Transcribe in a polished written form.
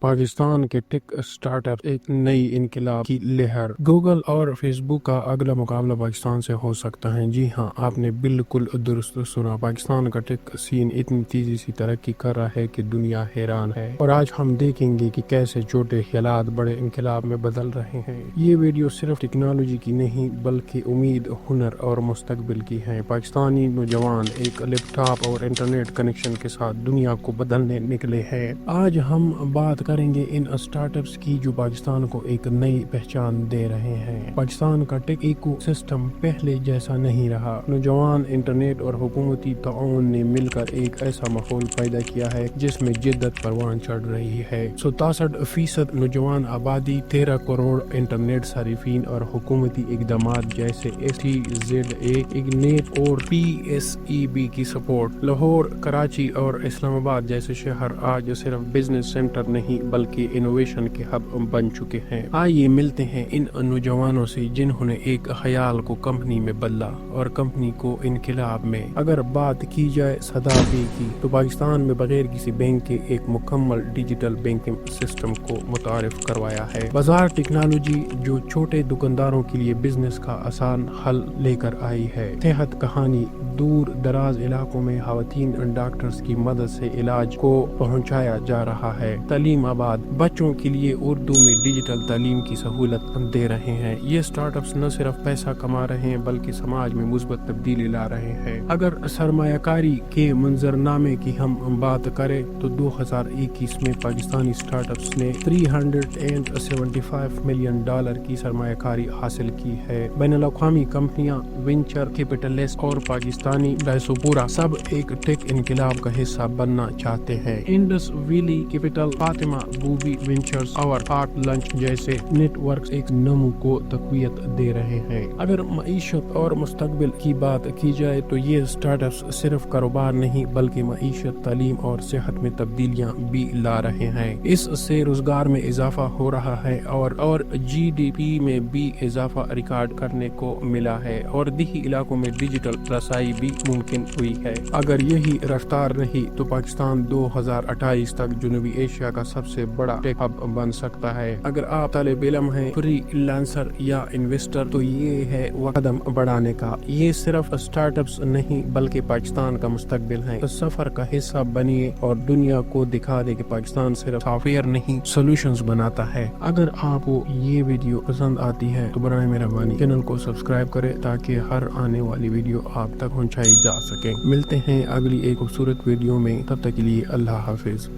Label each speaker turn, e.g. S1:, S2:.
S1: पाकिस्तान के tech startup एक नई इनकलाब की लहर। गूगल और फेसबुक का अगला मुकाबला पाकिस्तान से हो सकता है। जी हाँ, आपने बिल्कुल दुरुस्त सुना। पाकिस्तान का टेक सीन इतनी तेजी से तरक्की कर रहा है कि दुनिया हैरान है। और आज हम देखेंगे कि कैसे छोटे ख्यालात बड़े इनकलाब में बदल रहे हैं। ये वीडियो सिर्फ टेक्नोलॉजी की नहीं बल्कि उम्मीद, हुनर और मुस्तकबिल की है। पाकिस्तानी नौजवान एक लैपटॉप और इंटरनेट कनेक्शन के साथ दुनिया को बदलने निकले हैं। आज हम बात करेंगे इन स्टार्टअप्स की जो पाकिस्तान को एक नई पहचान दे रहे हैं। पाकिस्तान का टेक इको सिस्टम पहले जैसा नहीं रहा। नौजवान, इंटरनेट और हुकूमती ताउन ने मिलकर एक ऐसा माहौल पैदा किया है जिसमें जिद्दत परवान चढ़ रही है। 67% नौजवान आबादी, 13 करोड़ इंटरनेट सारिफीन और हुकूमती इकदाम जैसे STZA, इग्नेट और PSEB की सपोर्ट। लाहौर, कराची और इस्लामाबाद जैसे शहर आज सिर्फ बिजनेस सेंटर नहीं बल्कि इनोवेशन के हब बन चुके हैं। आइए मिलते हैं इन नौजवानों से जिन्होंने एक ख्याल को कंपनी में बदला और कंपनी को इनकलाब में। अगर बात की जाए सदाफी की तो पाकिस्तान में बगैर किसी बैंक के एक मुकम्मल डिजिटल बैंकिंग सिस्टम को मुतारिफ करवाया है। बाजार टेक्नोलॉजी जो छोटे दुकानदारों के लिए बिजनेस का आसान हल लेकर आई है। सेहत कहानी, दूर दराज इलाकों में खवातीन डॉक्टर्स की मदद से इलाज को पहुंचाया जा रहा है। तालीम आबाद, बच्चों के लिए उर्दू में डिजिटल तालीम की सहूलत दे रहे हैं। ये स्टार्टअप्स न सिर्फ पैसा कमा रहे हैं बल्कि समाज में मुस्बत तब्दीली ला रहे हैं। अगर सरमायाकारी के मंजरनामे की हम बात करें तो 2021 में पाकिस्तानी स्टार्टअप्स ने $375 मिलियन की सरमायाकारी हासिल की है। बैनुल-अक़वामी कंपनियां, वेंचर कैपिटलिस्ट और पाकिस्तानी डायस्पोरा सब एक टेक इनकलाब का हिस्सा बनना चाहते हैं। Indus valley capital, Fatima booby ventures और हार्ट लंच जैसे नेटवर्क्स एक नमू को तक़वियत दे रहे हैं। अगर मईशत और मुस्तकबिल की बात की जाए तो ये स्टार्टअप्स सिर्फ कारोबार नहीं बल्कि मईशत, तालीम और सेहत में तब्दीलियां भी ला रहे हैं। इससे रोजगार में इजाफा हो रहा है और GDP में भी इजाफा रिकॉर्ड करने को मिला है और दिही इलाकों में डिजिटल रसाई भी मुमकिन हुई है। अगर यही रफ्तार रही तो पाकिस्तान 2028 तक जनूबी एशिया का सबसे बड़ा टेक हब बन सकता है। अगर आप तालिब इल्म हैं, फ्रीलांसर या इन्वेस्टर तो ये है वक्त कदम बढ़ाने का। ये सिर्फ स्टार्टअप्स नहीं बल्कि पाकिस्तान का मुस्तकबिल है। तो सफर का हिस्सा बनिए और दुनिया को दिखा दे कि पाकिस्तान सिर्फ सॉफ्टवेयर नहीं सॉल्यूशंस बनाता है। अगर आपको ये वीडियो पसंद आती है तो बराए मेहरबानी चैनल को सब्सक्राइब करें ताकि हर आने वाली वीडियो आप तक पहुंचाई जा सके। मिलते हैं अगली एक खूबसूरत वीडियो में, तब तक के लिए अल्लाह हाफिज।